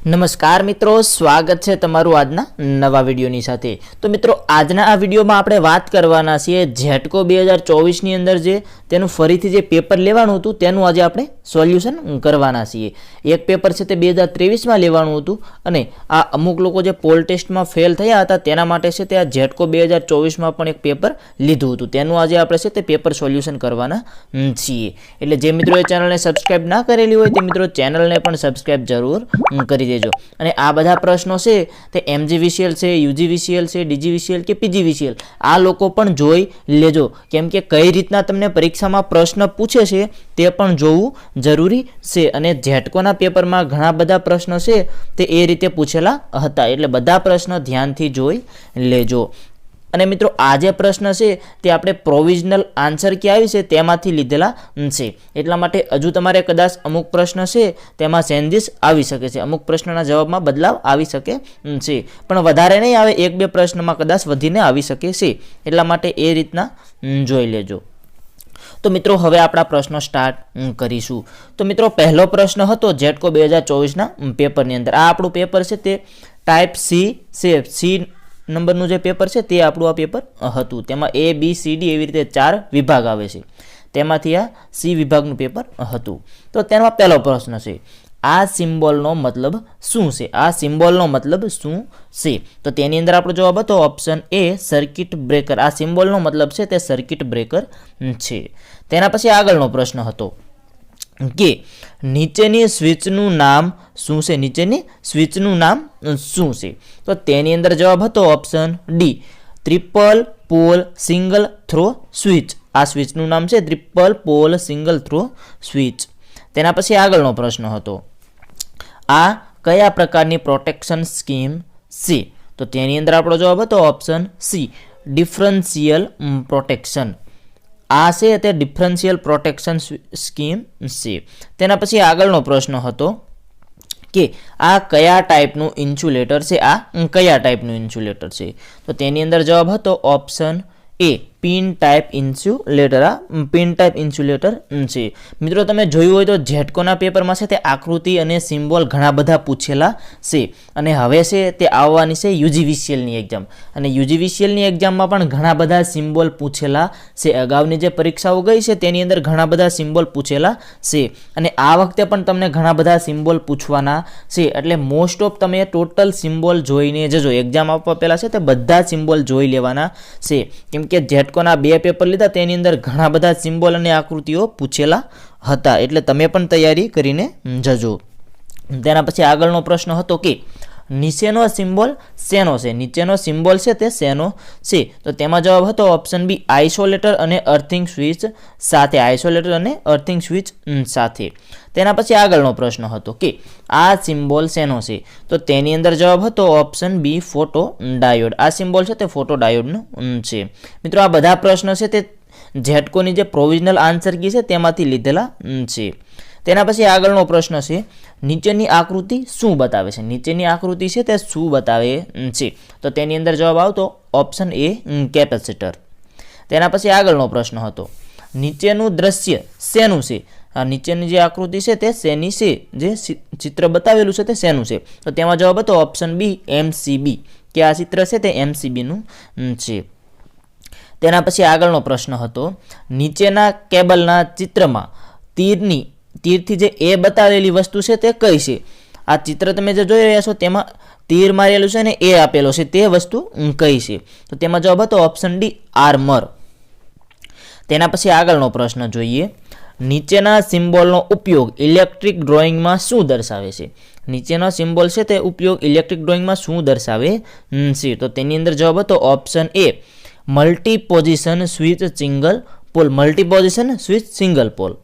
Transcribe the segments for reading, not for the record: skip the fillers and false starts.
નમસ્કાર મિત્રો, સ્વાગત છે તમારું આજના નવા વિડીયોની સાથે। તો મિત્રો આજના આ વિડીયોમાં આપણે વાત કરવાના છીએ ઝેટકો 2024ની અંદર જે તેનું ફરીથી જે પેપર લેવાનું હતું તેનું આજે આપણે સોલ્યુશન કરવાના છીએ। એક પેપર છે તે 2023માં લેવાનું હતું અને આ અમુક લોકો જે પોલ ટેસ્ટમાં ફેલ થયા હતા તેના માટે છે તે આ ઝેટકો 2024માં પણ એક પેપર લીધું હતું તેનું આજે આપણે છે તે પેપર સોલ્યુશન કરવાના છીએ। એટલે જે મિત્રોએ ચેનલને સબસ્ક્રાઇબ ના કરેલી હોય તે મિત્રો ચેનલને પણ સબસ્ક્રાઇબ જરૂર કરી દેજો। અને આ બધા પ્રશ્નો છે તે MGVCL છે, UGVCL છે, DGVCL કે PGVCL આ લોકો પણ જોઈ લેજો, કેમ કે કઈ રીતના તમને પરીક્ષામાં પ્રશ્ન પૂછે છે તે પણ જોવું જરૂરી છે। અને ઝેટકોના પેપરમાં ઘણા બધા પ્રશ્નો છે તે એ રીતે પૂછેલા હતા, એટલે બધા પ્રશ્નો ધ્યાનથી જોઈ લેજો। અને મિત્રો આ જે પ્રશ્ન છે તે આપણે પ્રોવિઝનલ આન્સર કે આવી છે તેમાંથી લીધેલા છે, એટલા માટે હજુ તમારે કદાચ અમુક પ્રશ્ન છે તેમાં ચેન્જીસ આવી શકે છે, અમુક પ્રશ્નના જવાબમાં બદલાવ આવી શકે છે, પણ વધારે નહીં આવે, એક બે પ્રશ્નમાં કદાચ વધીને આવી શકે છે, એટલા માટે એ રીતના જોઈ લેજો। તો મિત્રો હવે આપણા પ્રશ્નો સ્ટાર્ટ કરીશું। તો મિત્રો પહેલો પ્રશ્ન હતો ઝેટકો 2024ના પેપરની અંદર, આ આપણું પેપર છે તે ટાઈપ સી છે, સી નંબરનું જે પેપર છે તે આપણું આ પેપર હતું, તેમાં ABCD એવી રીતે 4 વિભાગ આવે છે, તેમાંથી આ સી વિભાગનું પેપર હતું। તો તેમાં પહેલો પ્રશ્ન છે આ સિમ્બોલનો મતલબ શું છે? આ સિમ્બોલનો મતલબ શું છે? તો તેની અંદર આપણો જવાબ હતો ઓપ્શન એ સર્કિટ બ્રેકર। આ સિમ્બોલનો મતલબ છે તે સર્કિટ બ્રેકર છે। તેના પછી આગળનો પ્રશ્ન હતો કે નીચેની સ્વિચનું નામ શું છે? નીચેની સ્વિચનું નામ શું છે? તો તેની અંદર જવાબ હતો option D triple pole single throw switch. આ સ્વિચનું નામ છે triple pole single throw switch. તેના પછી આગળનો પ્રશ્ન હતો આ કયા પ્રકારની પ્રોટેક્શન સ્કીમ છે? તો તેની અંદર આપણો જવાબ હતો ઓપ્શન સી ડિફરન્શિયલ પ્રોટેક્શન। આ છે તે ડિફરન્શિયલ પ્રોટેક્શન સ્કીમ છે। તેના પછી આગળનો પ્રશ્ન હતો કે આ કયા ટાઈપનું ઇન્સ્યુલેટર છે? આ કયા ટાઈપનું ઇન્સ્યુલેટર છે? તો તેની અંદર જવાબ હતો ઓપ્શન એ પિન ટાઈપ ઇન્સ્યુલેટર। આ પિન ટાઈપ ઇન્સ્યુલેટર છે। મિત્રો તમે જોયું હોય તો ઝેટકોના પેપરમાં છે તે આકૃતિ અને સિમ્બોલ ઘણા બધા પૂછેલા છે, અને હવે છે તે આવવાની છે UGVCLની એક્ઝામ, અને UGVCLની એક્ઝામમાં પણ ઘણા બધા સિમ્બોલ પૂછેલા છે। અગાઉની જે પરીક્ષાઓ ગઈ છે તેની અંદર ઘણા બધા સિમ્બોલ પૂછેલા છે, અને આ વખતે પણ તમને ઘણા બધા સિમ્બોલ પૂછવાના છે, એટલે મોસ્ટ ઓફ તમે ટોટલ સિમ્બોલ જોઈને જજો, એક્ઝામ આપવા પહેલાં છે તે બધા સિમ્બોલ જોઈ લેવાના છે, કેમ કે ઝેટકોના 2 પેપર લીધા તેની અંદર ઘણા બધા સિમ્બોલ અને આકૃતિઓ પૂછેલા હતા, એટલે તમે પણ તૈયારી કરીને જજો। તેના પછી આગળનો પ્રશ્ન હતો કે નીચેનો સિમ્બોલ શેનો છે? નીચેનો સિમ્બોલ છે તે શેનો છે? તો તેમાં જવાબ હતો ઓપ્શન બી આઇસોલેટર અને અર્થિંગ સ્વિચ સાથે। આઇસોલેટર અને અર્થિંગ સ્વિચ સાથે। તેના પછી આગળનો પ્રશ્ન હતો કે આ સિમ્બોલ શેનો છે? તો તેની અંદર જવાબ હતો ઓપ્શન બી ફોટો ડાયોડ। આ સિમ્બોલ છે તે ફોટો ડાયોડનો છે। મિત્રો આ બધા પ્રશ્નો છે તે ઝેટકોની જે પ્રોવિઝનલ આન્સર કી છે તેમાંથી લીધેલા છે। તેના પછી આગળનો પ્રશ્ન છે નીચેની આકૃતિ શું બતાવે છે? નીચેની આકૃતિ છે તે શું બતાવે છે? તો તેની અંદર જવાબ આવતો ઓપ્શન એ કેપેસિટર। તેના પછી આગળનો પ્રશ્ન હતો નીચેનું દ્રશ્ય શેનું છે? આ નીચેની જે આકૃતિ છે તે શેની છે? જે ચિત્ર બતાવેલું છે તે શેનું છે? તો તેમાં જવાબ હતો ઓપ્શન બી MCB, કે આ ચિત્ર છે તે MCBનું છે। તેના પછી આગળનો પ્રશ્ન હતો નીચેના કેબલના ચિત્રમાં તીરથી જે એ બતાવેલી વસ્તુ છે તે કઈ છે? આ ચિત્ર તમે જે જોઈ રહ્યા છો તેમાં તીર મારેલું છે ને એ આપેલો છે, તે વસ્તુ કઈ છે? તો તેમાં જવાબ હતો ઓપ્શન ડી આર્મર। તેના પછી આગળનો પ્રશ્ન જોઈએ નીચેના સિમ્બોલનો ઉપયોગ ઇલેક્ટ્રિક ડ્રોઈંગમાં શું દર્શાવે છે? નીચેનો સિમ્બોલ છે તે ઉપયોગ ઇલેક્ટ્રિક ડ્રોઈંગમાં શું દર્શાવે છે? તો તેની અંદર જવાબ હતો option A multi position switch single pole. Multi position switch single pole.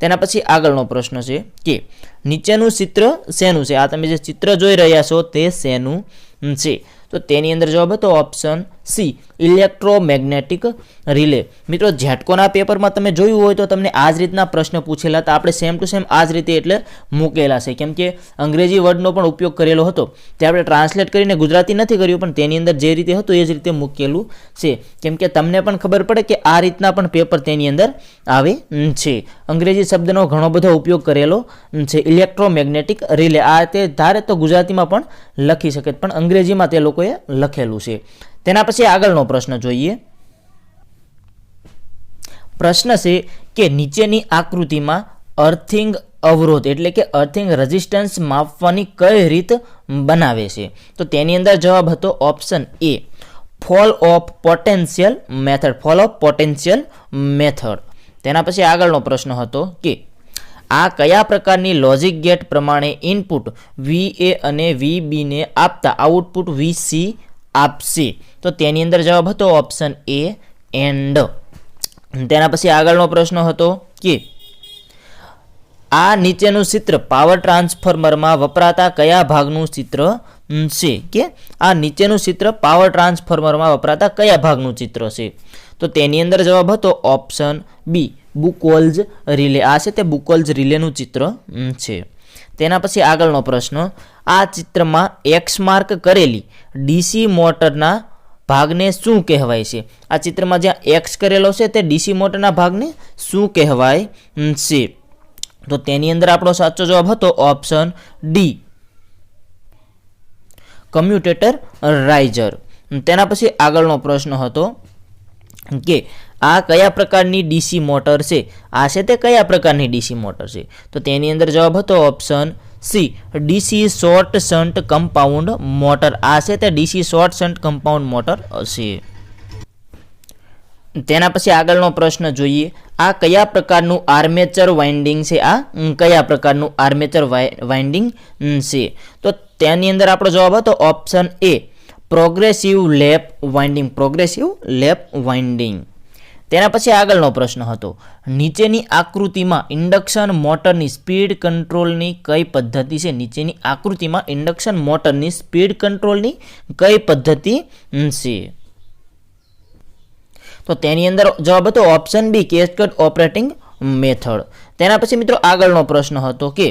તેના પછી આગળનો પ્રશ્ન છે કે નીચેનું ચિત્ર શેનું છે? આ તમે જે ચિત્ર જોઈ રહ્યા છો તે શેનું છે? તો તેની અંદર જવાબ હતો ઓપ્શન સી ઇલેક્ટ્રોમેગ્નેટિક રિલે. મિત્રો ઝેટકોના પેપરમાં તમે જોયું હોય તો તમને આ જ રીતના પ્રશ્ન પૂછેલા હતા. આપણે સેમ ટુ સેમ આ જ રીતે એટલે મૂકેલા છે, કેમ કે અંગ્રેજી વર્ડનો પણ ઉપયોગ કરેલો હતો તે આપણે ટ્રાન્સલેટ કરીને ગુજરાતી નથી કર્યું, પણ તેની અંદર જે રીતે હતું એ જ રીતે મૂકેલું છે, કેમ કે તમને પણ ખબર પડે કે આ રીતના પણ પેપર તેની અંદર આવે છે. અંગ્રેજી શબ્દનો ઘણો બધો ઉપયોગ કરેલો છે. ઇલેક્ટ્રોમેગ્નેટિક રિલે આ તે ધારે તો ગુજરાતીમાં પણ લખી શકે, પણ અંગ્રેજીમાં તે લોકોએ લખેલું છે. તેના પછી આગળનો પ્રશ્ન જોઈએ. પ્રશ્ન છે કે નીચેની આકૃતિમાં અર્થિંગ અવરોધ એટલે કે અર્થિંગ રેઝિસ્ટન્સ માપવાની કઈ રીત બનાવે છે? તો તેની અંદર જવાબ હતો option A fall of potential method. Fall of potential method. તેના પછી આગળનો પ્રશ્ન હતો કે આ કયા પ્રકારની લોજિક ગેટ પ્રમાણે ઇનપુટ VA અને VB ને આપતા આઉટપુટ VC આપશે? તો તેની અંદર જવાબ હતો ઓપ્શન એ એન્ડ. તેના પછી આગળનો પ્રશ્ન હતો કે આ નીચેનું ચિત્ર પાવર ટ્રાન્સફોર્મરમાં વપરાતા કયા ભાગનું ચિત્ર છે? કે આ નીચેનું ચિત્ર પાવર ટ્રાન્સફોર્મરમાં વપરાતા કયા ભાગનું ચિત્ર છે? તો તેની અંદર જવાબ હતો ઓપ્શન બી બુકોલ્ઝ રિલે. આ છે તે બુકોલ્ઝ રિલેનું ચિત્ર છે. તેના પછી આગળનો પ્રશ્ન આ ચિત્રમાં એક્સ માર્ક કરેલી ડીસી મોટરના ભાગને શું કહેવાય છે? આ ચિત્રમાં જ્યાં એક્સ કરેલો છે તે ડીસી મોટરના ભાગને શું કહેવાય છે? તો તેની અંદર આપણો સાચો જવાબ હતો ઓપ્શન ડી કમ્યુટેટર રાઇઝર. તેના પછી આગળનો પ્રશ્ન હતો કે આ કયા પ્રકારની ડીસી મોટર છે? આ છે તે કયા પ્રકારની ડીસી મોટર છે? તો તેની અંદર જવાબ હતો option C DC short shunt compound motor. આ છે તે DC short shunt compound motor હશે. તેના પછી આગળનો પ્રશ્ન જોઈએ. આ કયા પ્રકારનું આર્મેચર વાઇન્ડિંગ છે? આ કયા પ્રકારનું આર્મેચર વાઇન્ડિંગ છે? તો તેની અંદર આપણો જવાબ હતો ઓપ્શન એ પ્રોગ્રેસિવ લેપ વાઇન્ડિંગ. પ્રોગ્રેસિવ લેપ વાઇન્ડિંગ. તેના પછી આગળનો પ્રશ્ન હતો નીચેની આકૃતિમાં ઇન્ડક્શન મોટરની સ્પીડ કંટ્રોલની કઈ પદ્ધતિ છે? નીચેની આકૃતિમાં ઇન્ડક્શન મોટરની સ્પીડ કંટ્રોલની કઈ પદ્ધતિ છે? તો તેની અંદર જવાબ હતો option B cascade operating method. તેના પછી મિત્રો આગળનો પ્રશ્ન હતો કે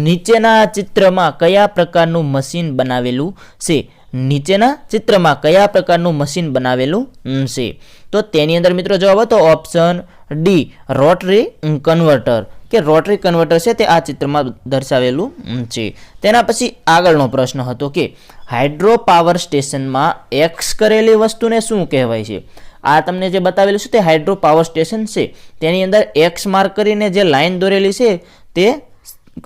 નીચેના ચિત્રમાં કયા પ્રકારનું મશીન બનાવેલું છે? નીચેના ચિત્રમાં કયા પ્રકારનું મશીન બનાવેલું છે? તો તેની અંદર મિત્રો જવાબ હતો ઓપ્શન ડી રોટરી કન્વર્ટર, કે રોટરી કન્વર્ટર છે તે આ ચિત્રમાં દર્શાવેલું છે. તેના પછી આગળનો પ્રશ્ન હતો કે હાઇડ્રો પાવર સ્ટેશનમાં એક્સ કરેલી વસ્તુને શું કહેવાય છે? આ તમને જે બતાવેલું છે તે હાઇડ્રો પાવર સ્ટેશન છે, તેની અંદર એક્સ માર્ક કરીને જે લાઈન દોરેલી છે તે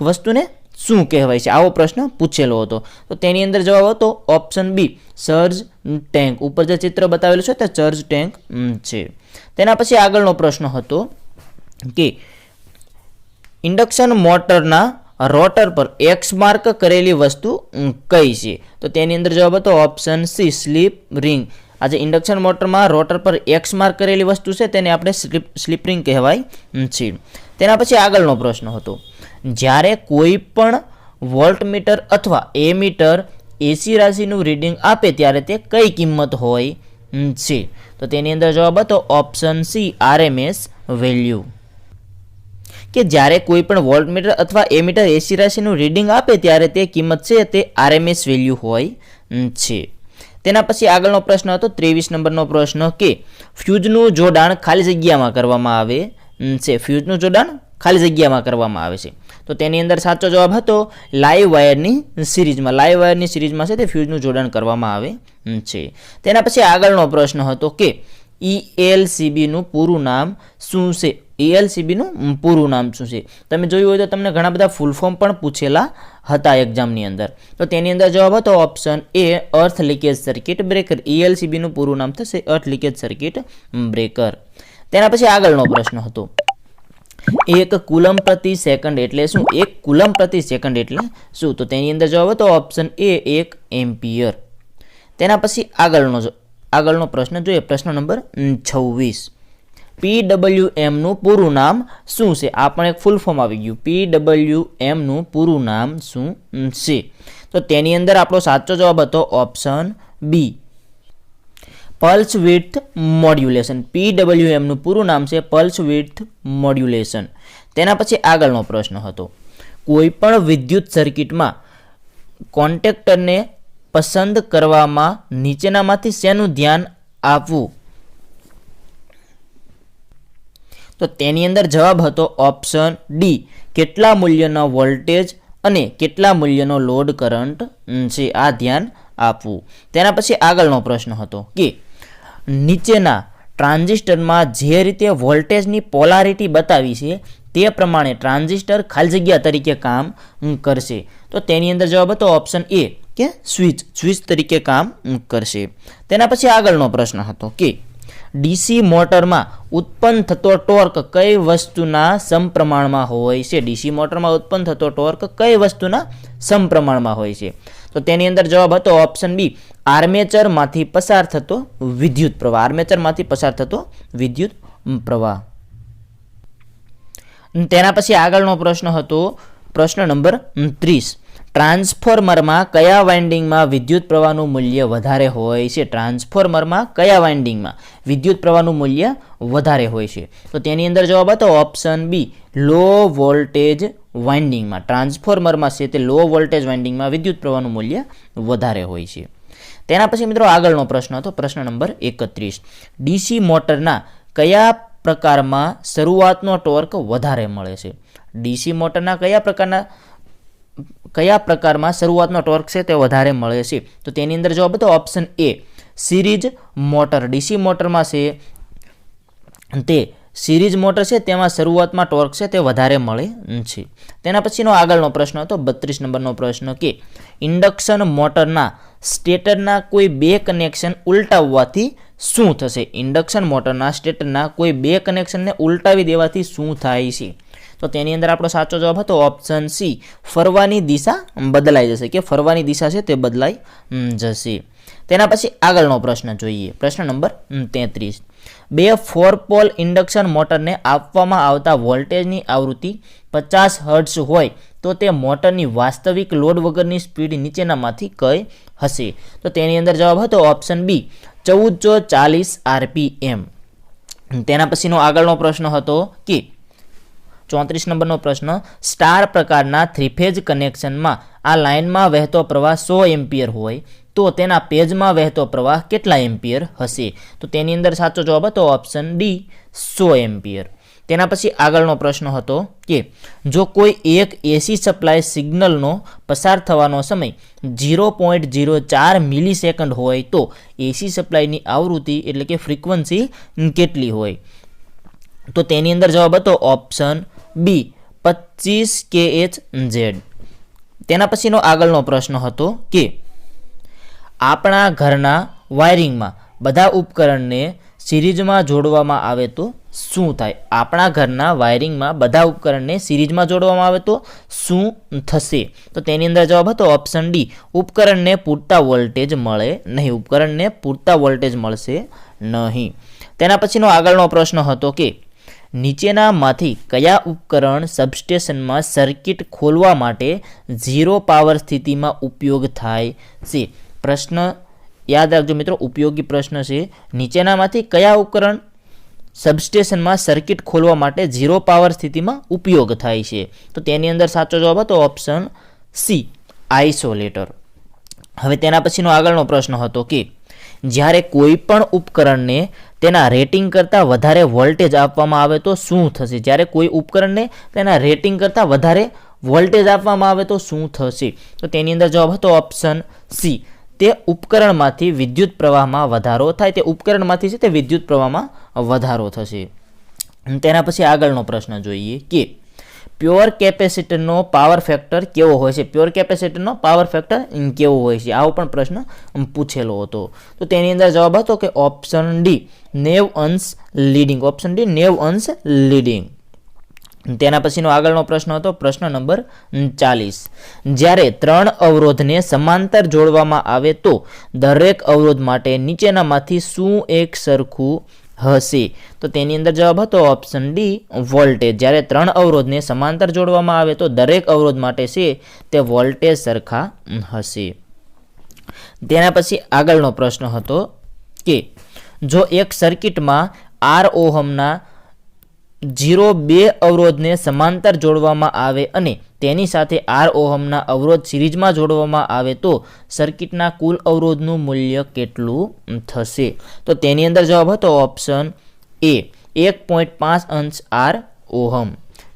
વસ્તુને શું કહેવાય છે? આવો પ્રશ્ન પૂછેલો હતો. તો તેની અંદર જવાબ હતો ઓપ્શન બી સર્જ ટેન્ક. ઉપર જે ચિત્ર બતાવેલું છે તે સર્જ ટેન્ક છે. તેના પછી આગળનો પ્રશ્ન હતો કે ઇન્ડક્શન મોટરના રોટર પર એક્સ માર્ક કરેલી વસ્તુ કઈ છે? તો તેની અંદર જવાબ હતો ઓપ્શન સી સ્લીપ રિંગ. આજે ઇન્ડક્શન મોટરમાં રોટર પર એક્સ માર્ક કરેલી વસ્તુ છે તેને આપણે સ્લીપ રિંગ કહેવાય છે. તેના પછી આગળનો પ્રશ્ન હતો જ્યારે કોઈ પણ વોલ્ટમીટર અથવા એમીટર એસી રાશિનું રીડિંગ આપે ત્યારે તે કઈ કિંમત હોય છે? તો તેની અંદર જવાબ હતો ઓપ્શન સી આરએમએસ વેલ્યુ. કે જ્યારે કોઈ પણ વોલ્ટમીટર અથવા એમીટર એસી રાશિનું રીડિંગ આપે ત્યારે તે કિંમત છે તે આરએમએસ વેલ્યુ હોય છે. તેના પછી આગળનો પ્રશ્ન હતો 23 નંબરનો પ્રશ્ન કે ફ્યુઝનું જોડાણ ખાલી જગ્યામાં કરવામાં આવે છે. ફ્યુઝનું જોડાણ ખાલી જગ્યામાં કરવામાં આવે છે. તો તેની અંદર સાચો જવાબ હતો લાઈવ વાયરની સિરીઝમાં. લાઈવ વાયરની સિરીઝમાં છે તે ફ્યુઝનું જોડાણ કરવામાં આવે છે. તેના પછી આગળનો પ્રશ્ન હતો કે ELCBનું પૂરું નામ શું છે? ELCBનું પૂરું નામ શું છે? તમે જોયું હોય તો તમને ઘણા બધા ફૂલ ફોર્મ પણ પૂછેલા હતા એક્ઝામની અંદર. તો તેની અંદર જવાબ હતો option A earth leakage circuit breaker. ELCBનું પૂરું નામ થશે અર્થ લીકેજ સર્કિટ બ્રેકર. તેના પછી આગળનો પ્રશ્ન હતો 1 કુલમ પ્રતિ સેકન્ડ એટલે શું? 1 કુલમ પ્રતિ સેકન્ડ એટલે શું? તો તેની અંદર જવાબ હતો ઓપ્શન એ 1 એમ્પિયર. તેના પછી આગળનો પ્રશ્ન જોઈએ. પ્રશ્ન નંબર 26 PWMનું પૂરું નામ શું છે? આ પણ એક ફૂલ ફોર્મ આવી ગયું. PWMનું પૂરું નામ શું છે? તો તેની અંદર આપણો સાચો જવાબ હતો option B pulse width modulation. PWM નું પૂરું નામ છે પલ્સ વિડ્થ મોડ્યુલેશન. તેના પછી આગળનો પ્રશ્ન હતો, કોઈ પણ વિદ્યુત સર્કિટમાં કોન્ટેક્ટરને પસંદ કરવામાં નીચેનામાંથી શેનું ધ્યાન આપવું? તો તેની અંદર જવાબ હતો ઓપ્શન ડી, કેટલા મૂલ્યનો વોલ્ટેજ અને કેટલા મૂલ્યનો લોડ કરંટ છે આ ધ્યાન આપવું. તેના પછી આગળનો પ્રશ્ન હતો કે નીચેના ટ્રાન્ઝિસ્ટરમાં જે રીતે વોલ્ટેજની પોલારિટી બતાવી છે તે પ્રમાણે ટ્રાન્ઝિસ્ટર ખાલી જગ્યા તરીકે કામ કરશે. તો તેની અંદર જવાબ હતો ઓપ્શન એ કે સ્વિચ તરીકે કામ કરશે. તેના પછી આગળનો પ્રશ્ન હતો કે ડીસી મોટરમાં ઉત્પન્ન થતો ટોર્ક કઈ વસ્તુના સમપ્રમાણમાં હોય છે? ડીસી મોટરમાં ઉત્પન્ન થતો ટોર્ક કઈ વસ્તુના સમપ્રમાણમાં હોય છે? તો તેની અંદર જવાબ હતો ઓપ્શન બી, આર્મેચરમાંથી પસાર થતો વિદ્યુત પ્રવાહ. આર્મેચરમાંથી પસાર થતો વિદ્યુત પ્રવાહ. તેના પછી આગળનો પ્રશ્ન હતો પ્રશ્ન નંબર 30. ટ્રાન્સફોર્મરમાં કયા વાઇન્ડિંગમાં વિદ્યુત પ્રવાહનું મૂલ્ય વધારે હોય છે? ટ્રાન્સફોર્મરમાં કયા વાઇન્ડિંગમાં વિદ્યુત પ્રવાહનું મૂલ્ય વધારે હોય છે? તો તેની અંદર જવાબ હતો ઓપ્શન બી, લો વોલ્ટેજ વાઇન્ડિંગમાં. ટ્રાન્સફોર્મરમાં છે તે લો વોલ્ટેજ વાઇન્ડિંગમાં વિદ્યુત પ્રવાહનું મૂલ્ય વધારે હોય છે. તેના પછી મિત્રો આગળનો પ્રશ્ન હતો પ્રશ્ન નંબર 31. ડીસી મોટરના કયા પ્રકારમાં શરૂઆતનો ટોર્ક વધારે મળે છે? ડીસી મોટરના કયા પ્રકારમાં શરૂઆતનો ટોર્ક છે તે વધારે મળે છે? તો તેની અંદર જવાબ હતો ઓપ્શન એ, સિરીઝ મોટર. ડીસી મોટરમાં છે તે સિરીઝ મોટર છે તેમાં શરૂઆતમાં ટોર્ક છે તે વધારે મળે છે. તેના પછીનો આગળનો પ્રશ્ન હતો 32 નંબરનો પ્રશ્ન કે ઇન્ડક્શન મોટરના સ્ટેટરના કોઈ બે કનેક્શન ઉલટાવવાથી શું થશે? ઇન્ડક્શન મોટરના સ્ટેટરના કોઈ બે કનેક્શનને ઉલટાવી દેવાથી શું થાય છે? તો તેની અંદર આપણો સાચો જવાબ હતો ઓપ્શન સી, ફરવાની દિશા બદલાઈ જશે, કે ફરવાની દિશા છે તે બદલાઈ જશે. તેના પછી આગળનો પ્રશ્ન જોઈએ, પ્રશ્ન નંબર 33. બે 4 પોલ ઇન્ડક્શન મોટરને આપવામાં આવતા વોલ્ટેજની આવૃત્તિ 50 હર્ટ્ઝ હોય તો તે મોટરની વાસ્તવિક લોડ વગરની સ્પીડ નીચેનામાંથી કઈ હશે? તો તેની અંદર જવાબ હતો ઓપ્શન બી, 1440 RPM. તેના પછીનો આગળનો પ્રશ્ન હતો કે 34 નંબરનો પ્રશ્ન, સ્ટાર પ્રકારના 3-ફેઝ કનેક્શનમાં આ લાઇનમાં વહેતો પ્રવાહ 100 એમ્પિયર હોય તો તેના પેજમાં વહેતો પ્રવાહ કેટલા એમ્પિયર હશે? તો તેની અંદર સાચો જવાબ હતો ઓપ્શન ડી, 100 એમ્પિયર. તેના પછી આગળનો પ્રશ્ન હતો કે જો કોઈ એક એસી સપ્લાય સિગ્નલનો પસાર થવાનો સમય 0.04 મિલીસેકન્ડ હોય તો એસી સપ્લાયની આવૃત્તિ એટલે કે ફ્રીક્વન્સી કેટલી હોય? તો તેની અંદર જવાબ હતો ઓપ્શન બી, 25 kHz. તેના પછીનો આગળનો પ્રશ્ન હતો કે આપણા ઘરના વાયરિંગમાં બધા ઉપકરણને સિરીઝમાં જોડવામાં આવે તો શું થાય? આપણા ઘરના વાયરિંગમાં બધા ઉપકરણને સિરીઝમાં જોડવામાં આવે તો શું થશે? તો તેની અંદર જવાબ હતો ઓપ્શન ડી, ઉપકરણને પૂરતા વોલ્ટેજ મળે નહીં. ઉપકરણને પૂરતા વોલ્ટેજ મળશે નહીં. તેના પછીનો આગળનો પ્રશ્ન હતો કે નીચેનામાંથી કયા ઉપકરણ સબસ્ટેશનમાં સર્કિટ ખોલવા માટે 0 પાવર સ્થિતિમાં ઉપયોગ થાય છે? પ્રશ્ન યાદ રાખજો મિત્રો, ઉપયોગી પ્રશ્ન છે. નીચેનામાંથી કયા ઉપકરણ સબસ્ટેશનમાં સર્કિટ ખોલવા માટે 0 પાવર સ્થિતિમાં ઉપયોગ થાય છે? તો તેની અંદર સાચો જવાબ હતો ઓપ્શન સી, આઇસોલેટર. હવે તેના પછીનો આગળનો પ્રશ્ન હતો કે જ્યારે કોઈ પણ ઉપકરણને તેના રેટિંગ કરતાં વધારે વોલ્ટેજ આપવામાં આવે તો શું થશે? જ્યારે કોઈ ઉપકરણને તેના રેટિંગ કરતાં વધારે વોલ્ટેજ આપવામાં આવે તો શું થશે? તો તેની અંદર જવાબ હતો ઓપ્શન સી, તે ઉપકરણમાંથી વિદ્યુત પ્રવાહમાં વધારો થાય. તે ઉપકરણમાંથી છે તે વિદ્યુત પ્રવાહમાં વધારો થશે. તેના પછી આગળનો પ્રશ્ન જોઈએ કે પ્યોર કેપેસિટરનો પાવર ફેક્ટર કેવો હોય છે? પ્યોર કેપેસિટરનો પાવર ફેક્ટર કેવો હોય છે? આવો પણ પ્રશ્ન પૂછેલો હતો. તો તેની અંદર જવાબ હતો કે ઓપ્શન ડી, 90 અંશ લીડિંગ. ઓપ્શન ડી, 90 અંશ લીડિંગ. તેના પછીનો આગળનો પ્રશ્ન હતો પ્રશ્ન નંબર 40. જ્યારે 3 અવરોધને સમાંતર જોડવામાં આવે તો દરેક અવરોધ માટે નીચેનામાંથી શું એક સરખું હશે? તો તેની અંદર જવાબ હતો ઓપ્શન ડી, વોલ્ટેજ. જ્યારે 3 અવરોધને સમાંતર જોડવામાં આવે તો દરેક અવરોધ માટે છે તે વોલ્ટેજ સરખા હશે. તેના પછી આગળનો પ્રશ્ન હતો કે જો એક સર્કિટમાં R ઓહમના 0.2 અવરોધને સમાંતર જોડવામાં આવે અને તેની સાથે R ઓહમના અવરોધ સિરીઝમાં જોડવામાં આવે તો સર્કિટના કુલ અવરોધનું મૂલ્ય કેટલું થશે? તો તેની અંદર જવાબ હતો ઓપ્શન એ 1.5 અંશ R ઓહમ.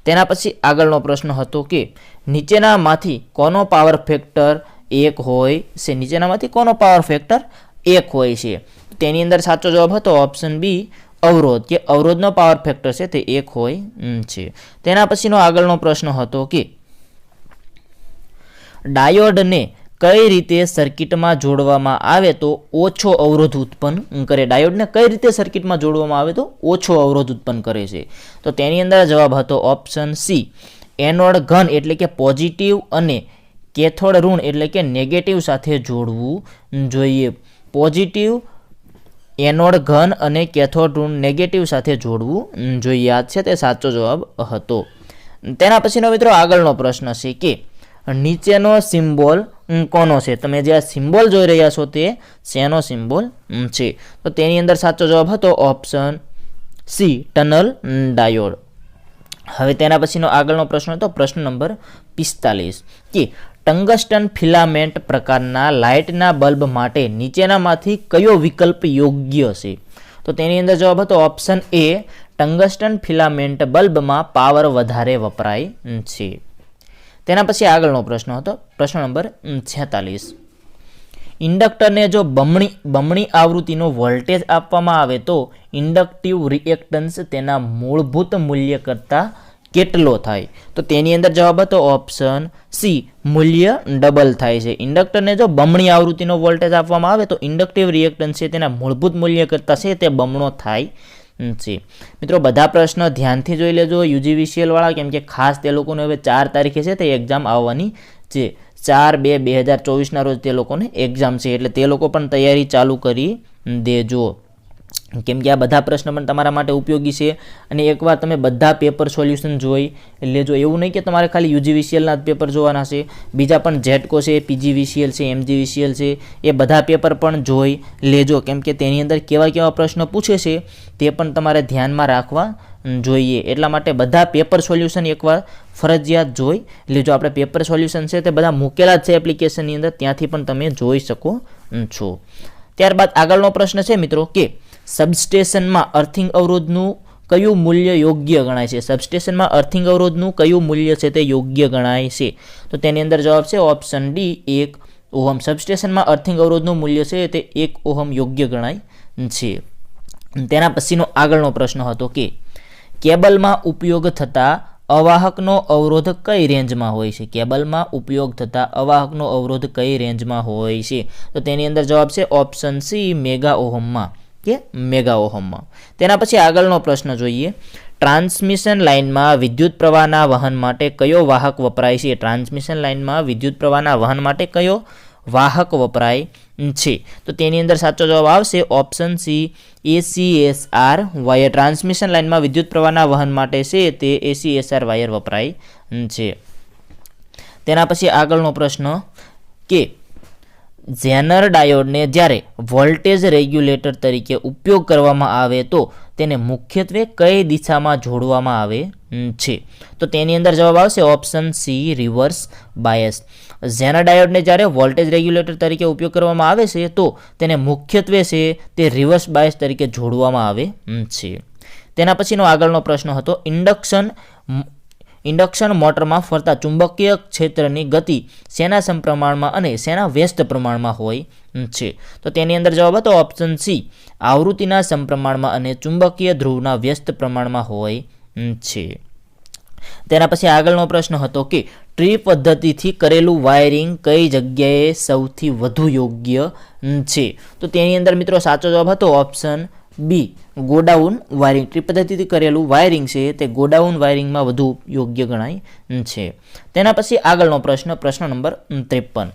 તેના પછી આગળનો પ્રશ્ન હતો કે નીચેનામાંથી કોનો પાવર ફેક્ટર 1 હોય છે? નીચેનામાંથી કોનો પાવર ફેક્ટર 1 હોય છે? તેની અંદર સાચો જવાબ હતો ઓપ્શન બી અવરોધ, કે અવરોધનો પાવર ફેક્ટર છે તે 1 હોય છે. તેના પછીનો આગળનો પ્રશ્ન હતો કે ડાયોડને કઈ રીતે સર્કિટમાં જોડવામાં આવે તો ઓછો અવરોધ ઉત્પન્ન કરે? ડાયોડને કઈ રીતે સર્કિટમાં જોડવામાં આવે તો ઓછો અવરોધ ઉત્પન્ન કરે છે? તો તેની અંદર જવાબ હતો ઓપ્શન સી એનોડ ઘન એટલે કે પોઝિટિવ અને કેથોડ ઋણ એટલે કે નેગેટિવ સાથે જોડવું જોઈએ. પોઝિટિવ એનોડ ઘન અને કેથોડ ઋણ નેગેટિવ સાથે જોડવું જોઈએ. આ છે તે સાચો જવાબ હતો. તેના પછીનો મિત્રો આગળનો પ્રશ્ન છે કે નીચેનો સિમ્બોલ કોનો છે? તમે જે આ સિમ્બોલ જોઈ રહ્યા છો તે શેનો સિમ્બોલ છે? તો તેની અંદર સાચો જવાબ હતો ઓપ્શન સી ટનલ ડાયોડ. હવે તેના પછીનો આગળનો પ્રશ્ન હતો પ્રશ્ન નંબર 45 કે ટંગસ્ટન ફિલામેન્ટ પ્રકારના લાઇટના બલ્બ માટે નીચેનામાંથી કયો વિકલ્પ યોગ્ય છે? તો તેની અંદર જવાબ હતો ઓપ્શન એ ટંગસ્ટન ફિલામેન્ટ બલ્બમાં પાવર વધારે વપરાય છે. તેના પછી આગળનો પ્રશ્ન હતો પ્રશ્ન નંબર 46 ઇન્ડક્ટરને જો બમણી આવૃત્તિનો વોલ્ટેજ આપવામાં આવે તો ઇન્ડક્ટિવ રિએક્ટન્સ તેના મૂળભૂત મૂલ્ય કરતાં કેટલો થાય? તો તેની અંદર જવાબ હતો ઓપ્શન સી મૂલ્ય ડબલ થાય છે. ઇન્ડક્ટરને જો બમણી આવૃત્તિનો વોલ્ટેજ આપવામાં આવે તો ઇન્ડક્ટિવ રિએક્ટન્સ છે તેના મૂળભૂત મૂલ્ય કરતાં છે તે બમણો થાય છે. મિત્રો બધા પ્રશ્ન ધ્યાનથી જોઈ લેજો UGVCL વાળા, કેમ કે ખાસ તે લોકોને હવે 4 તારીખે છે તે એક્ઝામ આવવાની છે. 4/2/2024 રોજ તે લોકોને એક્ઝામ છે, એટલે તે લોકો પણ તૈયારી ચાલુ કરી દેજો, કેમ કે આ બધા પ્રશ્ન પણ તમારા માટે ઉપયોગી છે. અને એકવાર તમે બધા પેપર સોલ્યુશન જોઈ લેજો. એવું નહીં કે તમારે ખાલી UGVCLના જ પેપર જોવાના છે, બીજા પણ જેટકો છે, PGVCL છે, MGVCL છે, એ બધા પેપર પણ જોઈ લેજો, કેમ કે તેની અંદર કેવા કેવા પ્રશ્ન પૂછે છે તે પણ તમારે ધ્યાનમાં રાખવા જોઈએ. એટલા માટે બધા પેપર સોલ્યુશન એકવાર ફરજિયાત જોઈ લેજો. આપણે પેપર સોલ્યુશન છે તે બધા મૂકેલા જ છે એપ્લિકેશનની અંદર, ત્યાંથી પણ તમે જોઈ શકો છો. ત્યારબાદ આગળનો પ્રશ્ન છે મિત્રો કે સબસ્ટેશનમાં અર્થિંગ અવરોધનું કયું મૂલ્ય યોગ્ય ગણાય છે? સબસ્ટેશનમાં અર્થિંગ અવરોધનું કયું મૂલ્ય છે તે યોગ્ય ગણાય છે? તો તેની અંદર જવાબ છે ઓપ્શન ડી 1 ઓહમ. સબસ્ટેશનમાં અર્થિંગ અવરોધનું મૂલ્ય છે તે 1 ઓહમ યોગ્ય ગણાય છે. તેના પછીનો આગળનો પ્રશ્ન હતો કે કેબલમાં ઉપયોગ થતા અવાહકનો અવરોધ કઈ રેન્જમાં હોય છે? કેબલમાં ઉપયોગ થતા અવાહકનો અવરોધ કઈ રેન્જમાં હોય છે? તો તેની અંદર જવાબ છે ઓપ્શન સી મેગા ઓહમમાં, કે મેગા ઓહમમાં. તેના પછી આગળનો પ્રશ્ન જોઈએ. ટ્રાન્સમિશન લાઇનમાં વિદ્યુત પ્રવાહના વહન માટે કયો વાહક વપરાય છે? ટ્રાન્સમિશન લાઇનમાં વિદ્યુત પ્રવાહના વહન માટે કયો વાહક વપરાય છે? તો તેની અંદર સાચો જવાબ આવશે option C ACSR wire. Transmission લાઇનમાં વિદ્યુત પ્રવાહના વહન માટે છે તે ACSR વાયર વપરાય છે. તેના પછી આગળનો પ્રશ્ન કે ઝેનર ડાયોડને જ્યારે વોલ્ટેજ રેગ્યુલેટર તરીકે ઉપયોગ કરવામાં આવે તો તેને મુખ્યત્વે કઈ દિશામાં જોડવામાં આવે છે? તો તેની અંદર જવાબ આવશે option C reverse bias. Zener ડાયોડને જ્યારે વોલ્ટેજ રેગ્યુલેટર તરીકે ઉપયોગ કરવામાં આવે છે તો તેને મુખ્યત્વે છે તે રિવર્સ બાયસ તરીકે જોડવામાં આવે છે. તેના પછીનો આગળનો પ્રશ્ન હતો ઇન્ડક્શન મોટરમાં ફરતા ચુંબકીય ક્ષેત્રની ગતિ શેના સમપ્રમાણમાં અને શેના વ્યસ્ત પ્રમાણમાં હોય છે? તો તેની અંદર જવાબ હતો ઓપ્શન સી આવૃત્તિના સમપ્રમાણમાં અને ચુંબકીય ધ્રુવના વ્યસ્ત પ્રમાણમાં હોય છે. તેના પછી આગળનો પ્રશ્ન હતો કે ટ્રી પદ્ધતિથી કરેલું વાયરિંગ કઈ જગ્યાએ સૌથી વધુ યોગ્ય છે? તો તેની અંદર મિત્રો સાચો જવાબ હતો option B godown wiring. Tree પદ્ધતિથી કરેલું વાયરિંગ છે તે ગોડાઉન વાયરિંગમાં વધુ યોગ્ય ગણાય છે. તેના પછી આગળનો પ્રશ્ન નંબર 53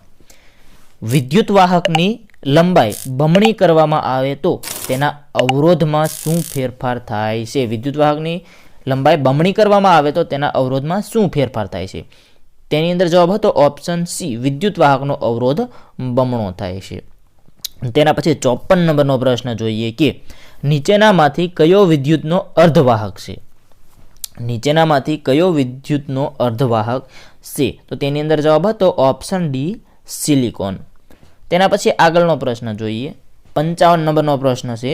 વિદ્યુત વાહકની લંબાઈ બમણી કરવામાં આવે તો તેના અવરોધમાં શું ફેરફાર થાય છે? વિદ્યુત વાહકની લંબાઈ બમણી કરવામાં આવે તો તેના અવરોધમાં શું ફેરફાર થાય છે? તેની અંદર જવાબ હતો ઓપ્શન સી વિદ્યુત વાહકનો અવરોધ બમણો થાય છે. તેના પછી 54 નંબરનો પ્રશ્ન જોઈએ કે નીચેનામાંથી કયો વિદ્યુતનો અર્ધવાહક છે? નીચેનામાંથી કયો વિદ્યુતનો અર્ધવાહક છે? તો તેની અંદર જવાબ હતો ઓપ્શન ડી સિલિકોન. તેના પછી આગળનો પ્રશ્ન જોઈએ 55 નંબરનો પ્રશ્ન છે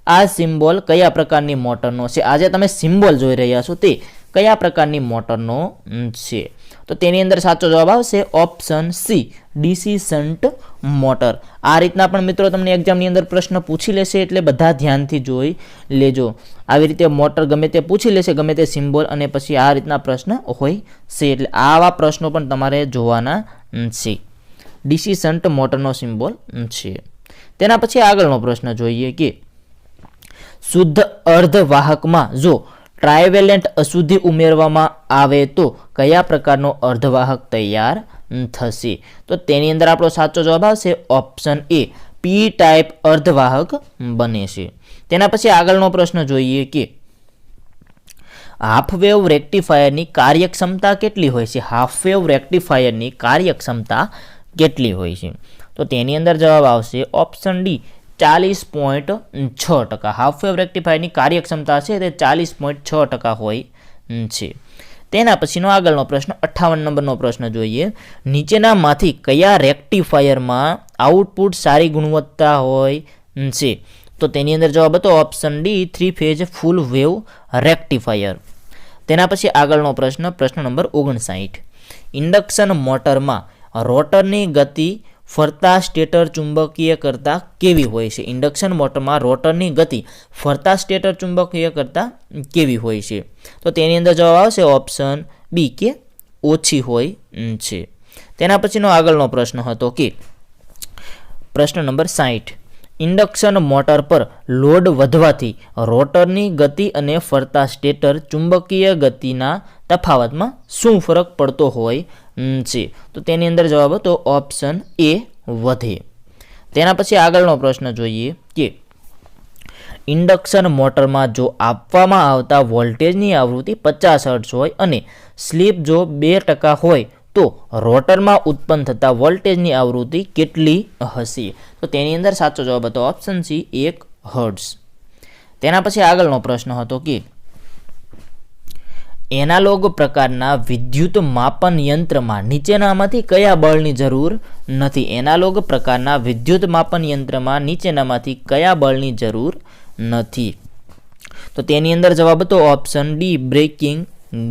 આ સિમ્બોલ કયા પ્રકારની મોટરનો છે? આજે તમે સિમ્બોલ જોઈ રહ્યા છો તે કયા પ્રકારની મોટરનો છે? તો તેની અંદર સાચો જવાબ આવશે option C DC shunt motor. આ રીતના પણ મિત્રો તમને એક્ઝામની અંદર પ્રશ્ન પૂછી લેશે એટલે બધા ધ્યાનથી જોઈ લેજો. આવી રીતે મોટર ગમે તે પૂછી લેશે, ગમે તે સિમ્બોલ, અને પછી આ રીતના પ્રશ્ન હોય છે એટલે આવા પ્રશ્નો પણ તમારે જોવાના છે. ડીસી શન્ટ મોટરનો સિમ્બોલ છે. તેના પછી આગળનો પ્રશ્ન જોઈએ કે શુદ્ધ અર્ધવાહકમાં જો ટ્રાયવેલેન્ટ અશુદ્ધિ ઉમેરવામાં આવે તો કયા પ્રકારનો અર્ધવાહક તૈયાર થશે? તો તેની અંદર આપણો સાચો જવાબ આવશે ઓપ્શન એ પી ટાઈપ અર્ધવાહક બને છે. તેના પછી આગળનો પ્રશ્ન જોઈએ કે હાફ વેવ રેક્ટિફાયરની કાર્યક્ષમતા કેટલી હોય છે? હાફ વેવ રેક્ટિફાયરની કાર્યક્ષમતા કેટલી હોય છે? તો તેની અંદર જવાબ આવશે ઓપ્શન ડી 40.6%. હાફ વેવ રેક્ટિફાયરની કાર્યક્ષમતા છે તે 40.6% હોય છે. તેના પછીનો આગળનો પ્રશ્ન 58 નંબરનો પ્રશ્ન જોઈએ નીચેનામાંથી કયા રેક્ટિફાયરમાં આઉટપુટ સારી ગુણવત્તા હોય છે? તો તેની અંદર જવાબ હતો option D 3 phase full wave rectifier. તેના પછી આગળનો પ્રશ્ન નંબર 59 ઇન્ડક્શન મોટરમાં રોટરની ગતિ ફરતા સ્ટેટર ચુંબકીય કરતાં કેવી હોય છે? ઇન્ડક્શન મોટરમાં રોટરની ગતિ ફરતા સ્ટેટર ચુંબકીય કરતાં કેવી હોય છે? તો તેની અંદર જવાબ આવશે ઓપ્શન બી કે ઓછી હોય છે. તેના પછીનો આગળનો પ્રશ્ન હતો કે પ્રશ્ન નંબર 60 ઇન્ડક્શન મોટર પર લોડ વધવાથી રોટરની ગતિ અને ફરતા સ્ટેટર ચુંબકીય ગતિના તફાવતમાં શું ફરક પડતો હોય છે? તો તેની અંદર જવાબ હતો ઓપ્શન એ વધે. તેના પછી આગળનો પ્રશ્ન જોઈએ કે ઇન્ડક્શન મોટરમાં જો આપવામાં આવતા વોલ્ટેજની આવૃત્તિ 50 હર્ટ્ઝ હોય અને સ્લીપ જો 2% હોય તો રોટરમાં ઉત્પન્ન થતા વોલ્ટેજની આવૃત્તિ કેટલી હશે? તો તેની અંદર સાચો જવાબ હતો ઓપ્શન સી 1 હર્ટ્ઝ. તેના પછી આગળનો પ્રશ્ન હતો કે એનાલોગ પ્રકારના વિદ્યુત માપન યંત્રમાં નીચેનામાંથી કયા બળની જરૂર નથી? એનાલોગ પ્રકારના વિદ્યુત માપન યંત્રમાં નીચેનામાંથી કયા બળની જરૂર નથી? તો તેની અંદર જવાબ હતો ઓપ્શન ડી બ્રેકિંગ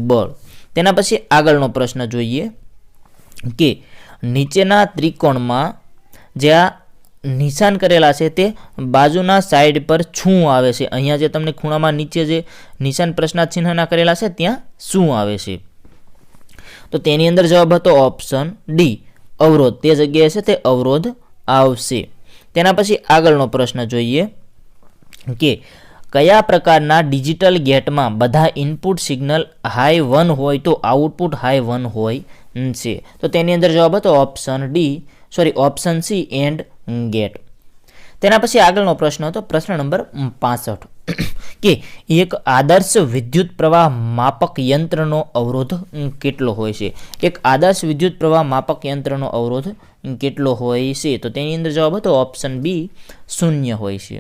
બળ. તેના પછી આગળનો પ્રશ્ન જોઈએ કે નીચેના ત્રિકોણમાં જ્યાં નિશાન કરેલા છે તે બાજુના સાઈડ પર શું આવે છે? અહીંયા જે તમને ખૂણામાં નીચે જે નિશાન પ્રશ્નાર્થ ચિહ્નના કરેલા છે ત્યાં શું આવે છે? તો તેની અંદર જવાબ હતો ઓપ્શન ડી અવરોધ. તે જગ્યાએ છે તે અવરોધ આવશે. તેના પછી આગળનો પ્રશ્ન જોઈએ કે કયા પ્રકારના ડિજિટલ ગેટમાં બધા ઇનપુટ સિગ્નલ હાઈ 1 હોય તો આઉટપુટ હાઈ 1 હોય છે? તો તેની અંદર જવાબ હતો ઓપ્શન સી એન્ડ ગેટ. તેના પછી આગળનો પ્રશ્ન હતો પ્રશ્ન નંબર 65 કે એક આદર્શ વિદ્યુત પ્રવાહ માપક યંત્રનો અવરોધ કેટલો હોય છે? એક આદર્શ વિદ્યુત પ્રવાહ માપક યંત્રનો અવરોધ કેટલો હોય છે? તો તેની અંદર જવાબ હતો ઓપ્શન બી 0 હોય છે.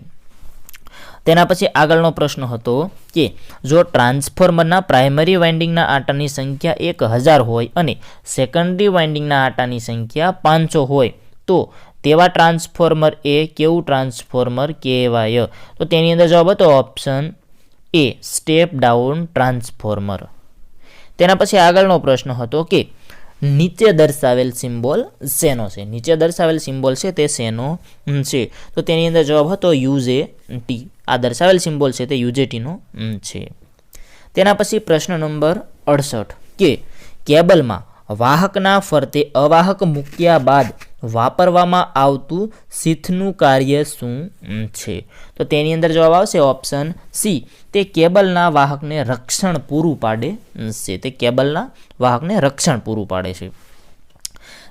તેના પછી આગળનો પ્રશ્ન હતો કે જો ટ્રાન્સફોર્મરના પ્રાઇમરી વાઇન્ડિંગના આટાની સંખ્યા 1000 હોય અને સેકન્ડરી વાઇન્ડિંગના આટાની સંખ્યા 500 હોય તો તેવા ટ્રાન્સફોર્મર એ કેવું ટ્રાન્સફોર્મર કહેવાય? તો તેની અંદર જવાબ હતો ઓપ્શન એ સ્ટેપ ડાઉન ટ્રાન્સફોર્મર. તેના પછી આગળનો પ્રશ્ન હતો કે નીચે દર્શાવેલ સિમ્બોલ શેનો છે? નીચે દર્શાવેલ સિમ્બોલ છે તે શેનો છે? તો તેની અંદર જવાબ હતો યુજેટી. આ દર્શાવેલ સિમ્બોલ છે તે યુજેટીનો છે. તેના પછી પ્રશ્ન નંબર 68 કે કેબલમાં વાહકના ફરતે અવાહક મૂક્યા બાદ વાપરવામાં આવતું શીથનું કાર્ય શું છે? તો તેની અંદર જવાબ આવશે ઓપ્શન સી તે કેબલના વાહકને રક્ષણ પૂરું પાડે છે. તે કેબલના વાહકને રક્ષણ પૂરું પાડે છે.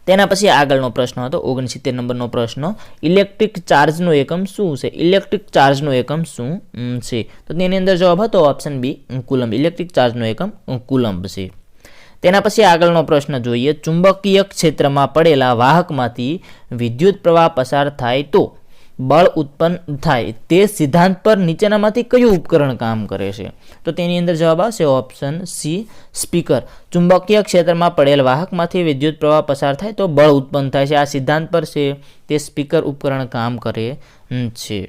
તેના પછી આગળનો પ્રશ્ન હતો 69 નંબરનો પ્રશ્ન ઇલેક્ટ્રિક ચાર્જનો એકમ શું છે? ઇલેક્ટ્રિક ચાર્જનો એકમ શું છે? તો તેની અંદર જવાબ હતો ઓપ્શન બી કુલમ્બ. ઇલેક્ટ્રિક ચાર્જનો એકમ કુલમ્બ છે. તેના પછી આગળનો પ્રશ્ન જોઈએ ચુંબકીય ક્ષેત્રમાં પડેલા વાહકમાંથી વિદ્યુત પ્રવાહ પસાર થાય તો બળ ઉત્પન્ન થાય તે સિદ્ધાંત પર નીચેનામાંથી કયું ઉપકરણ કામ કરે છે? તો તેની અંદર જવાબ આવશે ઓપ્શન સી, સ્પીકર. ચુંબકીય ક્ષેત્રમાં પડેલ વાહકમાંથી વિદ્યુત પ્રવાહ પસાર થાય તો બળ ઉત્પન્ન થાય છે. આ સિદ્ધાંત પર છે તે સ્પીકર ઉપકરણ કામ કરે છે.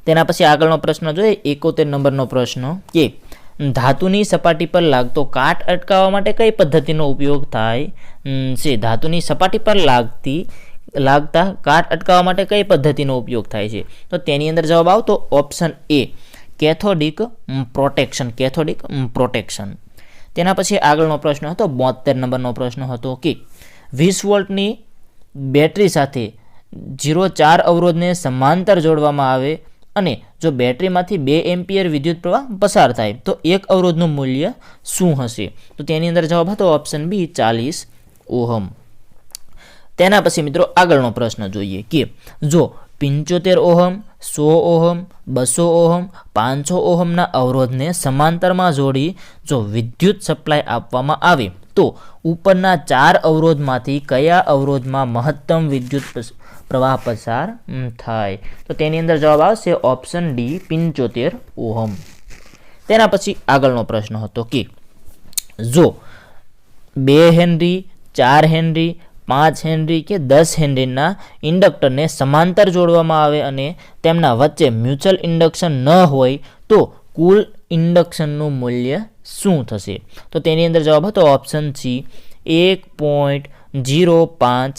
તેના પછી આગળનો પ્રશ્ન જોઈએ, 71 નંબરનો પ્રશ્ન કે ધાતુની સપાટી પર લાગતો કાટ અટકાવવા માટે કઈ પદ્ધતિનો ઉપયોગ થાય છે? ધાતુની સપાટી પર લાગતા કાટ અટકાવવા માટે કઈ પદ્ધતિનો ઉપયોગ થાય છે? તો તેની અંદર જવાબ આવતો ઓપ્શન એ, કેથોડિક પ્રોટેક્શન. તેના પછી આગળનો પ્રશ્ન હતો 72 નંબરનો પ્રશ્ન હતો કે 20 વોલ્ટની બેટરી સાથે 0.4 અવરોધને સમાંતર જોડવામાં આવે અને જો બેટરીમાંથી 2 એમ્પિયર વિદ્યુત પ્રવાહ પસાર થાય તો એક અવરોધનું મૂલ્ય શું હશે? તો તેની અંદર જવાબ હતો ઓપ્શન બી, 40 ઓહમ. તેના પછી મિત્રો આગળનો પ્રશ્ન જોઈએ કે જો 75 ઓહમ, 100 ઓહમ, 200 ઓહમ, 500 ઓહમના અવરોધને સમાંતરમાં જોડી જો વિદ્યુત સપ્લાય આપવામાં આવે તો ઉપરના 4 અવરોધમાંથી કયા અવરોધમાં મહત્તમ વિદ્યુત પ્રવાહ પસાર થાય? તો તેની અંદર જવાબ આવશે ઓપ્શન ડી, 75 ઓહમ. તેના પછી આગળનો પ્રશ્ન હતો કે જો 2 હેનરી, 4 હેનરી, 5 હેનરી કે 10 હેનરીના ઇન્ડક્ટરને સમાંતર જોડવામાં આવે અને તેમના વચ્ચે મ્યુચ્યુઅલ ઇન્ડક્શન ન હોય તો કુલ ઇન્ડક્શનનું મૂલ્ય શું થશે? તો તેની અંદર જવાબ હતો ઓપ્શન સી, 1.05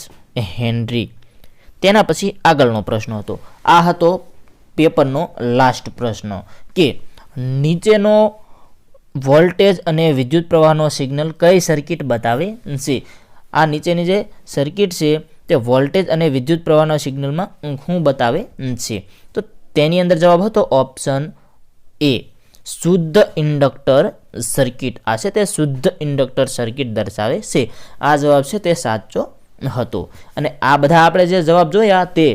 હેનરી. તેના પછી આગળનો પ્રશ્ન હતો, આ હતો પેપરનો લાસ્ટ પ્રશ્ન કે નીચેનો વોલ્ટેજ અને વિદ્યુત પ્રવાહનો સિગ્નલ કઈ સર્કિટ બતાવે છે? આ નીચેની જે સર્કિટ છે તે વોલ્ટેજ અને વિદ્યુત પ્રવાહના સિગ્નલમાં શું બતાવે છે? તો તેની અંદર જવાબ હતો ઓપ્શન એ, શુદ્ધ ઇન્ડક્ટર સર્કિટ. આ છે તે શુદ્ધ ઇન્ડક્ટર સર્કિટ દર્શાવે છે. આ જવાબ છે તે સાચો હતો. અને આ બધા આપણે જે જવાબ જોયા તે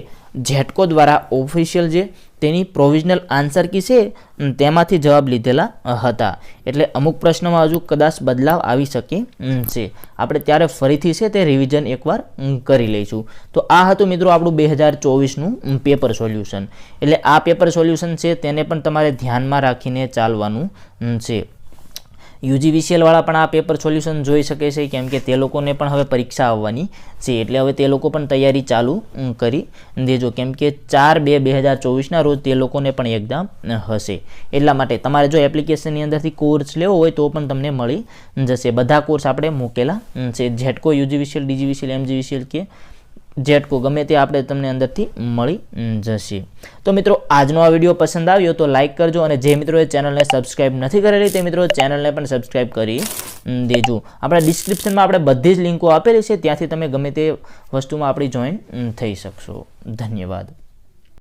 ઝેટકો દ્વારા ઓફિશિયલ જે તેની પ્રોવિઝનલ આન્સર કી છે તેમાંથી જવાબ લીધેલા હતા. એટલે અમુક પ્રશ્નમાં હજુ કદાચ બદલાવ આવી શકે છે. આપણે ત્યારે ફરીથી છે તે રિવિઝન એકવાર કરી લઈશું. તો આ હતું મિત્રો આપણું 2024નું પેપર સોલ્યુશન. એટલે આ પેપર સોલ્યુશન છે તેને પણ તમારે ધ્યાનમાં રાખીને ચાલવાનું છે. UGVCL વાળા પણ આ પેપર સોલ્યુશન જોઈ શકે છે, કેમ કે તે લોકોને પણ હવે પરીક્ષા આવવાની છે. એટલે હવે તે લોકો પણ તૈયારી ચાલુ કરી દેજો, કેમ કે 4/2/2024ના રોજ તે લોકોને પણ એક્ઝામ હશે. એટલા માટે તમારે જો એપ્લિકેશનની અંદરથી કોર્સ લેવો હોય તો પણ તમને મળી જશે. બધા કોર્સ આપણે મૂકેલા છે. ઝેટકો, UGVCL, DGVCL, MGVCL કે ઝેટકો ગમે તે આપણે તમને અંદરથી મળી જશે. તો મિત્રો આજનો આ વિડીયો પસંદ આવ્યો તો લાઇક કરજો, અને જે મિત્રોએ ચેનલને સબસ્ક્રાઇબ નથી કરેલી તે મિત્રો ચેનલને પણ સબસ્ક્રાઇબ કરી દેજો. આપણા ડિસ્ક્રિપ્શનમાં આપણે બધી જ લિંકો આપેલી છે, ત્યાંથી તમે ગમે તે વસ્તુમાં આપણી જોઈન થઈ શકશો. ધન્યવાદ.